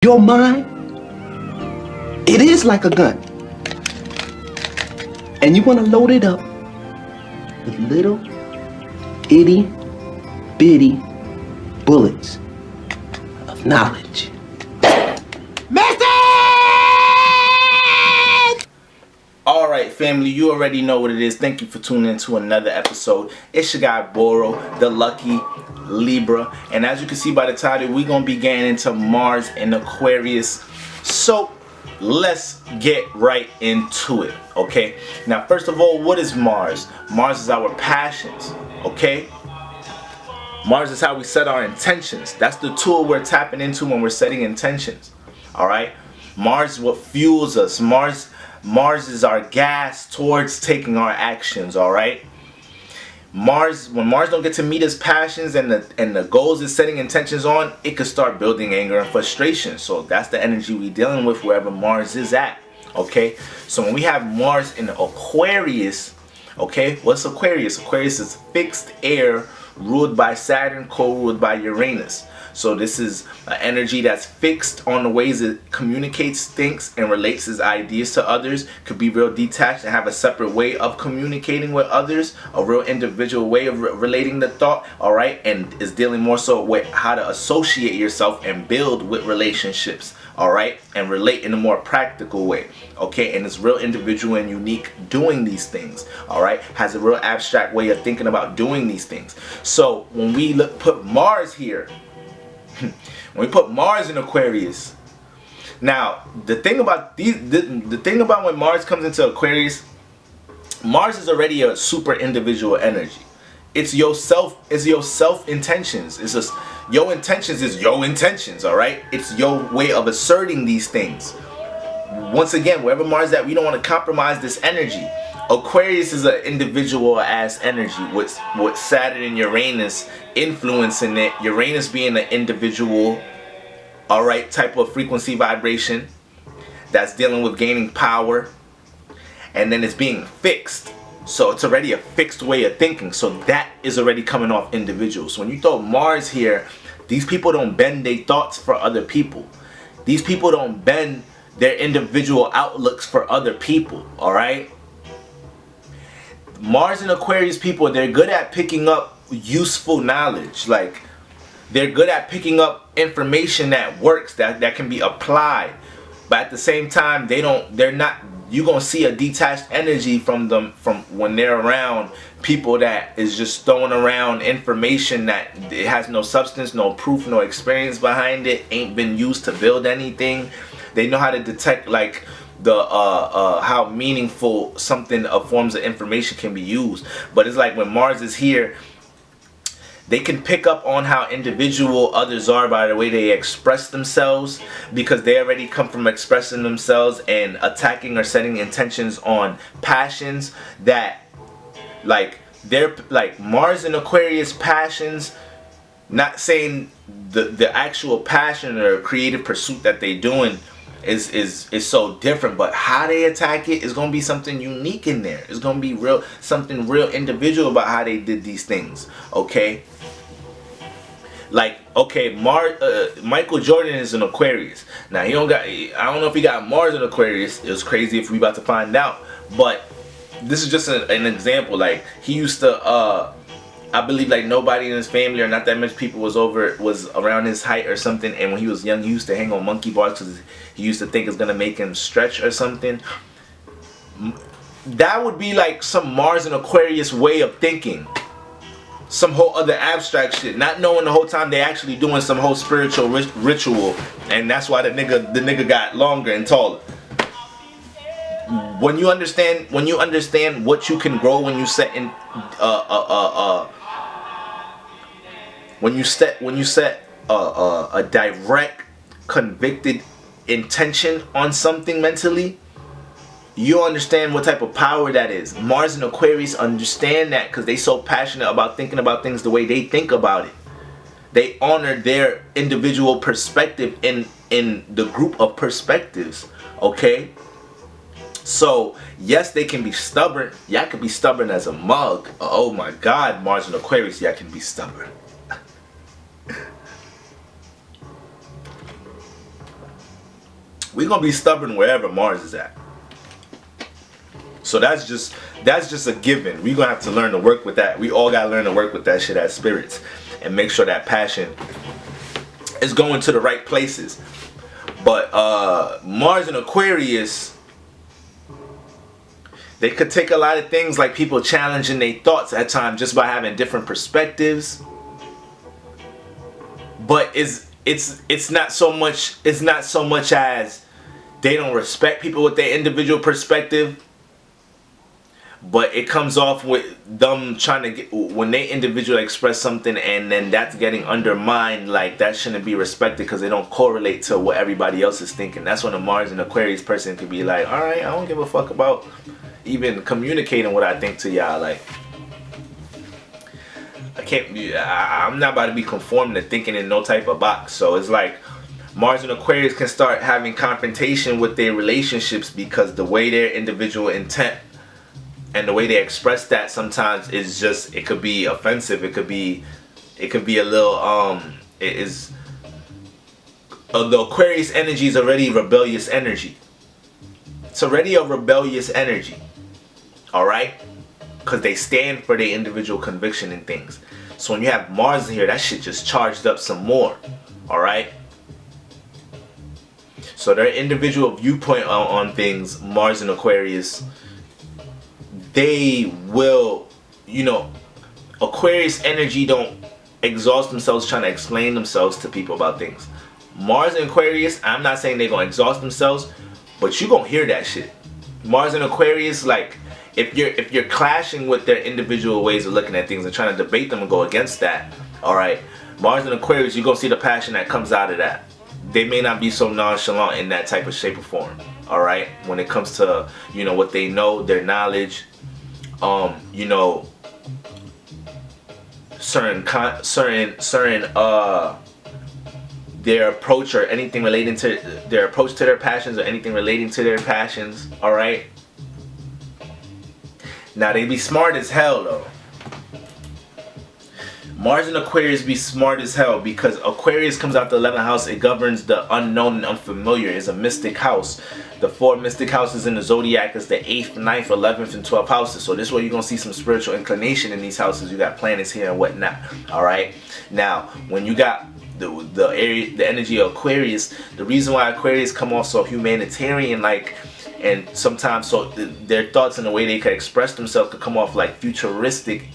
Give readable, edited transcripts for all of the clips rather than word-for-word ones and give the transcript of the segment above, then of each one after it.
Your mind, it is like a gun. And you want to load it up with little itty bitty bullets of knowledge. Alright family, you already know what it is. Thank you for tuning in to another episode. It's your guy Boro, the Lucky Libra. And as you can see by the title, we're going to be getting into Mars and Aquarius. So let's get right into it, okay? Now first of all, what is Mars? Mars is our passions, okay? Mars is how we set our intentions. That's the tool we're tapping into when we're setting intentions, alright? Mars is what fuels us. Mars is our gas towards taking our actions, alright? When Mars don't get to meet his passions and the goals it's setting intentions on, it could start building anger and frustration. So that's the energy we dealing with wherever Mars is at, okay? So when we have Mars in Aquarius, okay, what's Aquarius? Aquarius is fixed air ruled by Saturn, co-ruled by Uranus. So this is an energy that's fixed on the ways it communicates, thinks, and relates its ideas to others. Could be real detached and have a separate way of communicating with others, a real individual way of relating the thought, alright? And is dealing more so with how to associate yourself and build with relationships, alright? And relate in a more practical way, okay? And it's real individual and unique doing these things, alright? Has a real abstract way of thinking about doing these things. So when we put Mars here, when we put Mars in Aquarius, now the thing about the thing about when Mars comes into Aquarius, Mars is already a super individual energy. It's your self intentions. It's just your intentions is your intentions, all right? It's your way of asserting these things. Once again, wherever Mars is at, we don't want to compromise this energy. Aquarius is an individual ass energy with Saturn and Uranus influencing it. Uranus being an individual, alright, type of frequency vibration that's dealing with gaining power, and then it's being fixed. So it's already a fixed way of thinking. So that is already coming off individuals. So when you throw Mars here, these people don't bend their thoughts for other people. These people don't bend their individual outlooks for other people, alright? Mars and Aquarius people, they're good at picking up useful knowledge. Like, they're good at picking up information that works, that can be applied. But at the same time, you're gonna see a detached energy from them from when they're around people that is just throwing around information that it has no substance, no proof, no experience behind it, ain't been used to build anything. They know how to detect like the how meaningful something of forms of information can be used. But it's like when Mars is here, they can pick up on how individual others are by the way they express themselves, because they already come from expressing themselves and attacking or setting intentions on passions that, like, they're like Mars and Aquarius passions, not saying the actual passion or creative pursuit that they doing is so different, but how they attack it is going to be something unique in there. It's going to be something real individual about how they did these things, okay? Like, okay, Michael Jordan is an Aquarius. Now I don't know if he got Mars in Aquarius. It was crazy if we about to find out, but this is just an example. Like, he used to I believe like nobody in his family or not that much people was around his height or something, and when he was young he used to hang on monkey bars because he used to think it's gonna make him stretch or something. That would be like some Mars and Aquarius way of thinking, some whole other abstract shit, not knowing the whole time they actually doing some whole spiritual ritual, and that's why the nigga got longer and taller. When you understand what you can grow when you set in when you set a direct convicted intention on something mentally, you understand what type of power that is. Mars and Aquarius understand that because they so passionate about thinking about things the way they think about it. They honor their individual perspective in the group of perspectives, okay? So yes, they can be stubborn. Y'all can be stubborn as a mug. Oh my God, Mars and Aquarius, y'all can be stubborn. we're gonna be stubborn wherever Mars is at. So that's just a given. We're gonna have to learn to work with that. We all gotta learn to work with that shit as spirits and make sure that passion is going to the right places. But Mars and Aquarius, they could take a lot of things like people challenging their thoughts at times just by having different perspectives. But it's not so much as they don't respect people with their individual perspective, but it comes off with them trying to get, when they individually express something and then that's getting undermined, like that shouldn't be respected because they don't correlate to what everybody else is thinking. That's when a Mars and Aquarius person could be like, all right, I don't give a fuck about even communicating what I think to y'all. Like, I'm not about to be conformed to thinking in no type of box. So it's like Mars and Aquarius can start having confrontation with their relationships because the way their individual intent and the way they express that sometimes is just, it could be offensive. It could be a little the Aquarius energy is already rebellious energy. It's already a rebellious energy. All right? Because they stand for their individual conviction in things. So when you have Mars in here, that shit just charged up some more. All right? So their individual viewpoint on things, Mars and Aquarius, they will, you know, Aquarius energy don't exhaust themselves trying to explain themselves to people about things. Mars and Aquarius, I'm not saying they're going to exhaust themselves, but you're going to hear that shit. Mars and Aquarius, like, if you're clashing with their individual ways of looking at things and trying to debate them and go against that, all right, Mars and Aquarius, you're going to see the passion that comes out of that. They may not be so nonchalant in that type of shape or form, all right, when it comes to, you know, what they know, their knowledge, you know, certain their approach or anything relating to their approach to their passions or anything relating to their passions, all right. Now they be smart as hell though. Mars and Aquarius be smart as hell because Aquarius comes out the 11th house. It governs the unknown and unfamiliar. It's a mystic house. The 4 mystic houses in the zodiac is the 8th, 9th, 11th, and 12th houses. So this is where you're going to see some spiritual inclination in these houses. You got planets here and whatnot. All right. Now, when you got the energy of Aquarius, the reason why Aquarius come off so humanitarian, like, and sometimes so their thoughts and the way they could express themselves could come off like futuristic,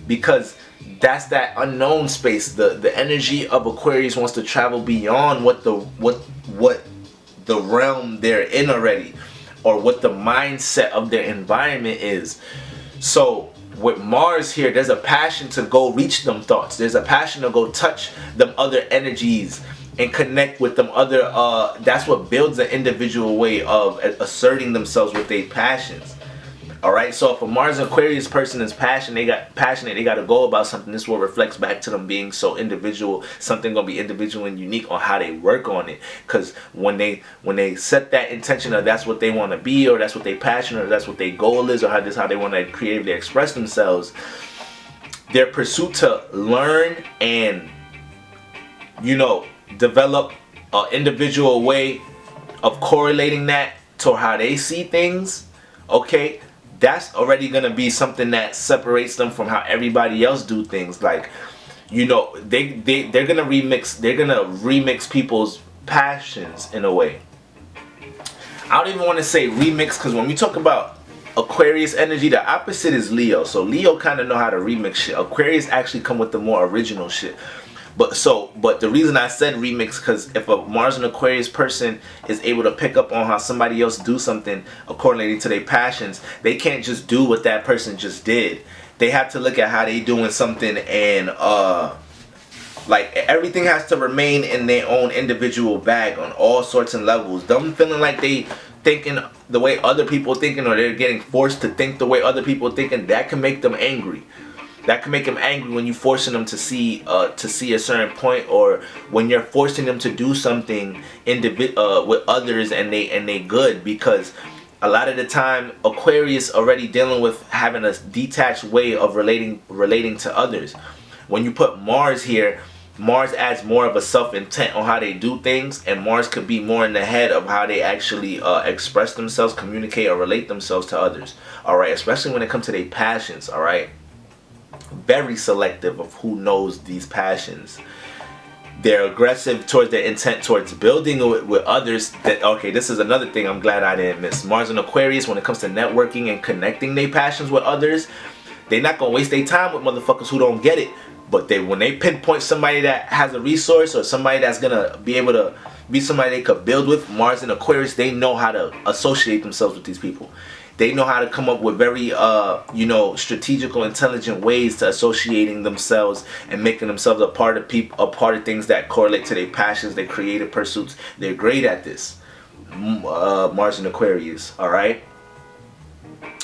because that's that unknown space. The energy of Aquarius wants to travel beyond what the realm they're in already, or what the mindset of their environment is. So with Mars here, there's a passion to go reach them thoughts. There's a passion to go touch them other energies and connect with them other. That's what builds an individual way of asserting themselves with their passions. All right, so if a Mars Aquarius person is passionate, they got to go about something. This is what reflects back to them being so individual. Something gonna be individual and unique on how they work on it. Because when they set that intention of that's what they want to be, or that's what they passionate, or that's what their goal is, or how they want to creatively express themselves, their pursuit to learn and, you know, develop an individual way of correlating that to how they see things. Okay. That's already gonna be something that separates them from how everybody else do things. Like, you know, they're gonna remix people's passions in a way. I don't even want to say remix, because when we talk about Aquarius energy, the opposite is Leo. So Leo kind of know how to remix shit. Aquarius actually come with the more original shit. But the reason I said remix, because if a Mars and Aquarius person is able to pick up on how somebody else do something according to their passions, they can't just do what that person just did. They have to look at how they doing something, and like everything has to remain in their own individual bag on all sorts and levels. Them feeling like they thinking the way other people thinking, or they're getting forced to think the way other people thinking, that can make them angry. That can make them angry when you're forcing them to see a certain point, or when you're forcing them to do something with others and they good, because a lot of the time Aquarius already dealing with having a detached way of relating to others. When you put Mars here, Mars adds more of a self-intent on how they do things, and Mars could be more in the head of how they actually express themselves, communicate, or relate themselves to others. All right, especially when it comes to their passions. All right, very selective of who knows these passions. They're aggressive towards their intent towards building with others. That, okay, this is another thing I'm glad I didn't miss. Mars and Aquarius, when it comes to networking and connecting their passions with others, they're not gonna waste their time with motherfuckers who don't get it. But when they pinpoint somebody that has a resource, or somebody that's gonna be able to be somebody they could build with, Mars and Aquarius, they know how to associate themselves with these people. They know how to come up with very, strategical, intelligent ways to associating themselves and making themselves a part of things that correlate to their passions, their creative pursuits. They're great at this. Mars and Aquarius, all right?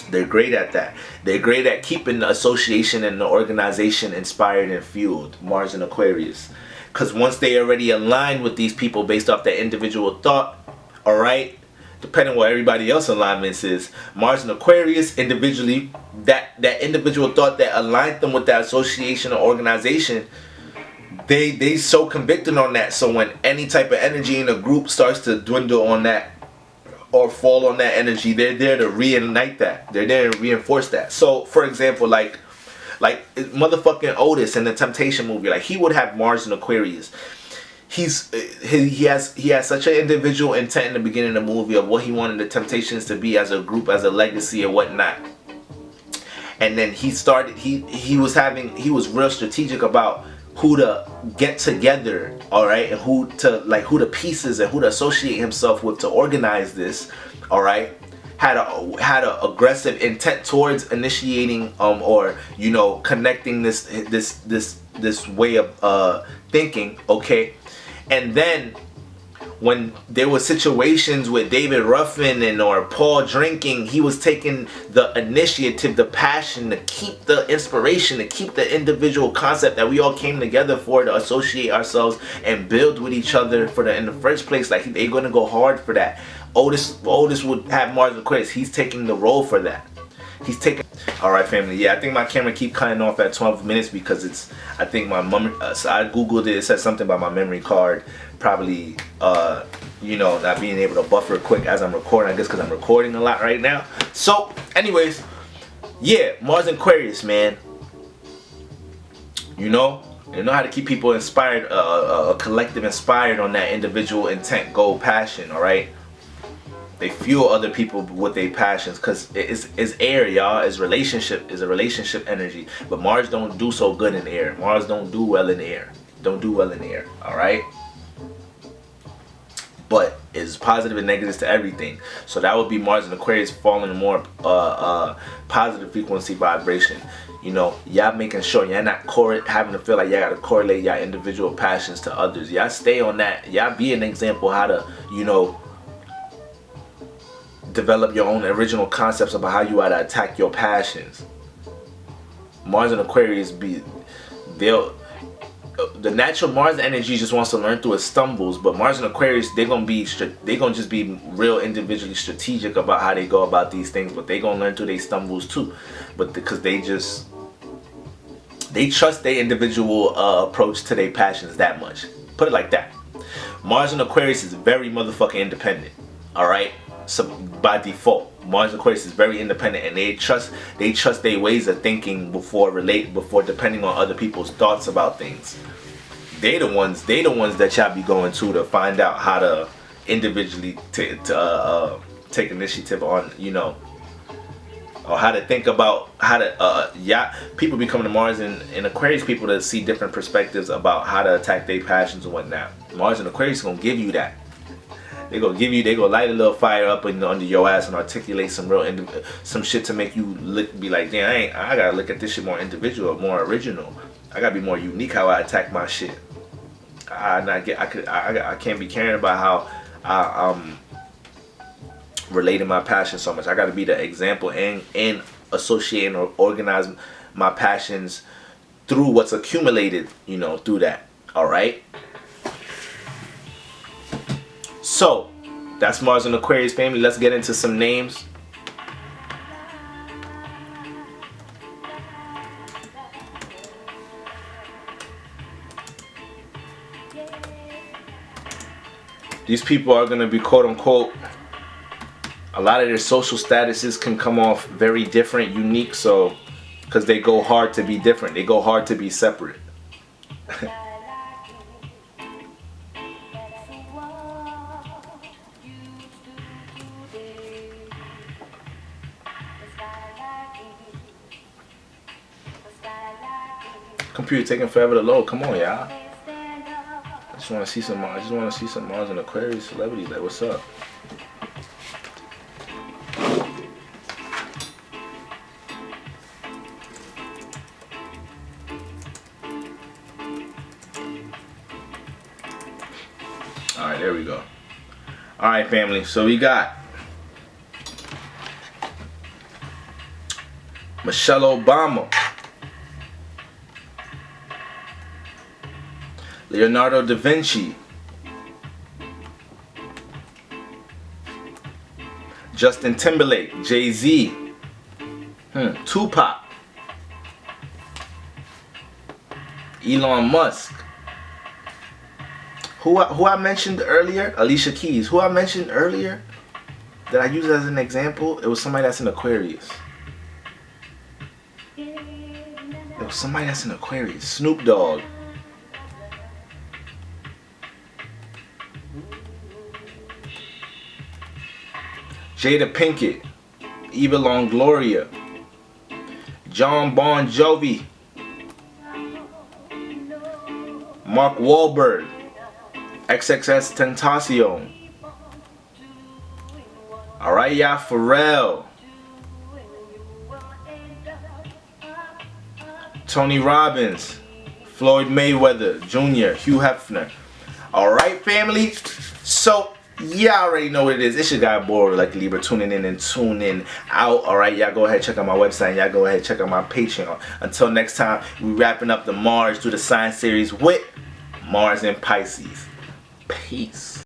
They're great at that. They're great at keeping the association and the organization inspired and fueled. Mars and Aquarius. Because once they already align with these people based off their individual thought, all right? Depending on what everybody else's alignments is, Mars and Aquarius individually, that individual thought that aligned them with that association or organization, they so convicted on that. So when any type of energy in a group starts to dwindle on that or fall on that energy, they're there to reignite that. They're there to reinforce that. So for example, like motherfucking Otis in the Temptation movie, like he would have Mars and Aquarius. He has such an individual intent in the beginning of the movie of what he wanted the Temptations to be as a group, as a legacy or whatnot. And then he was real strategic about who to get together, all right, and who the pieces and who to associate himself with to organize this, all right. Had a aggressive intent towards initiating or connecting this way of thinking, okay. And then when there were situations with David Ruffin or Paul drinking, he was taking the initiative, the passion to keep the inspiration, to keep the individual concept that we all came together for, to associate ourselves and build with each other in the first place. Like they're gonna go hard for that. Otis would have Mars and Aquarius. He's taking the role for that. He's taking. All right, family. Yeah, I think my camera keep cutting off at 12 minutes because I think my memory. So I googled it. It said something about my memory card probably, not being able to buffer quick as I'm recording. I guess because I'm recording a lot right now. So, anyways, yeah, Mars and Aquarius, man. They know how to keep people inspired, a collective inspired on that individual intent, goal, passion. All right. They fuel other people with their passions because it's air, y'all. It's a relationship energy. But Mars don't do so good in air. Mars don't do well in air. All right. But it's positive and negatives to everything. So that would be Mars and Aquarius falling in more positive frequency vibration. Y'all making sure y'all not having to feel like y'all gotta correlate y'all individual passions to others. Y'all stay on that. Y'all be an example how to develop your own original concepts about how you ought to attack your passions. Mars and Aquarius the natural Mars energy just wants to learn through its stumbles, but Mars and Aquarius they're gonna just be real individually strategic about how they go about these things, but they gonna learn through their stumbles too. But because they trust their individual approach to their passions that much. Put it like that. Mars and Aquarius is very motherfucking independent. All right. So by default, Mars and Aquarius is very independent, and they trust their ways of thinking before depending on other people's thoughts about things. They the ones that y'all be going to find out how to individually take initiative on, or how to think about how to people be coming to Mars and Aquarius people to see different perspectives about how to attack their passions and whatnot. Mars and Aquarius gonna give you that. They gonna light a little fire up under your ass and articulate some shit to make you be like, damn, I gotta look at this shit more individual, more original. I gotta be more unique how I attack my shit. I can't be caring about how I'm relating my passion so much. I gotta be the example and associate or organize my passions through what's accumulated, through that. All right. So, that's Mars and Aquarius, family. Let's get into some names. these people are going to be quote unquote, a lot of their social statuses can come off very different, unique, so because they go hard to be different, they go hard to be separate. Computer taking forever to load. Come on, y'all. I just want to see some. I just want to see some Mars and Aquarius celebrities. Like, what's up? All right, there we go. All right, family. So we got Michelle Obama, Leonardo da Vinci, Justin Timberlake, Jay-Z, Tupac, Elon Musk. Who I mentioned earlier? Alicia Keys. Who I mentioned earlier that I used as an example? It was somebody that's in Aquarius. It was somebody that's in Aquarius. Snoop Dogg. Jada Pinkett, Eva Longoria, John Bon Jovi, Mark Wahlberg, XXX Tentacion. Alright, y'all, Pharrell, Tony Robbins, Floyd Mayweather Jr., Hugh Hefner. Alright, family, so y'all already know what it is. It's your guy Boro, like Libra, tuning in and tuning out. Alright, y'all go ahead, check out my website. Y'all go ahead, check out my Patreon. Until next time, we wrapping up the Mars through the sign series with Mars and Pisces. Peace.